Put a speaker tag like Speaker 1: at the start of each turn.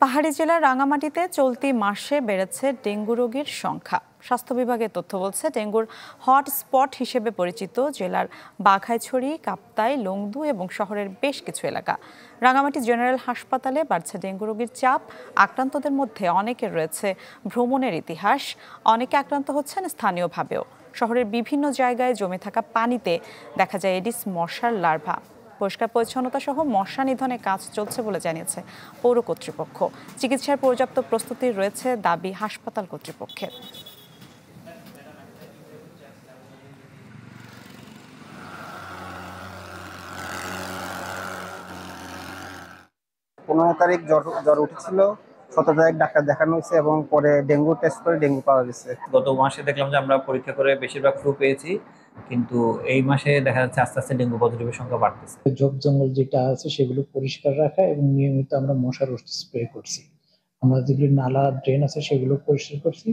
Speaker 1: পাহাড়ি জেলার রাঙামাটিতে চলতি মাসে বেড়েছে ডেঙ্গু রোগীর সংখ্যা। স্বাস্থ্য বিভাগের তথ্য বলছে, ডেঙ্গুর হটস্পট হিসেবে পরিচিত জেলার বাঘাইছড়ি, কাপ্তাই, লংদু এবং শহরের বেশ কিছু এলাকা। রাঙামাটি জেনারেল হাসপাতালে বাড়ছে ডেঙ্গু রোগীর চাপ। আক্রান্তদের মধ্যে অনেকের রয়েছে ভ্রমণের ইতিহাস, অনেকে আক্রান্ত হচ্ছেন স্থানীয়ভাবেও। শহরের বিভিন্ন জায়গায় জমে থাকা পানিতে দেখা যায় এডিস মশার লার্ভা। পরিষ্কার পরিচ্ছন্নতা সহ মশা নিধনে কাজ চলছে বলে জানিয়েছে পৌর কর্তৃপক্ষ। চিকিৎসার পর্যাপ্ত প্রস্তুতি রয়েছে দাবি হাসপাতাল কর্তৃপক্ষের।
Speaker 2: 15 তারিখ জ্বর উঠেছিল, 17 তারিখ ডাক্তার দেখানো হয়েছে এবং পরে ডেঙ্গু টেস্ট করে ডেঙ্গু পাওয়া গেছে।
Speaker 3: গত মাসে দেখলাম যে আমরা পরীক্ষা করে বেশিরভাগ ফ্লু পেয়েছি, কিন্তু এই মাসে দেখা যাচ্ছে আস্তে আস্তে ডেঙ্গু পজিটিভের সংখ্যা বাড়তেছে।
Speaker 4: ঝোপ জঙ্গল যেটা আছে সেগুলো পরিষ্কার রাখা এবং নিয়মিত আমরা মশার ওষুধ স্প্রে করছি। আমরা যেগুলো নালা ড্রেন আছে সেগুলো পরিষ্কার করছি।